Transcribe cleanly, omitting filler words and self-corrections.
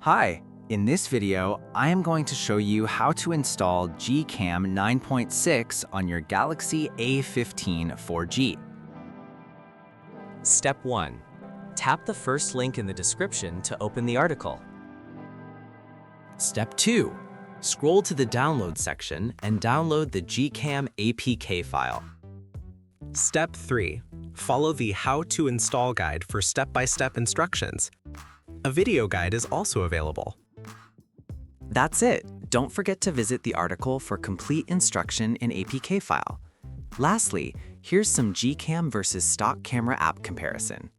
Hi, in this video, I am going to show you how to install GCam 9.6 on your Galaxy A15 4G. Step 1. Tap the first link in the description to open the article. Step 2. Scroll to the download section and download the GCam APK file. Step 3. Follow the How to Install guide for step-by-step instructions. A video guide is also available. That's it. Don't forget to visit the article for complete instruction in APK file. Lastly, here's some GCam versus stock camera app comparison.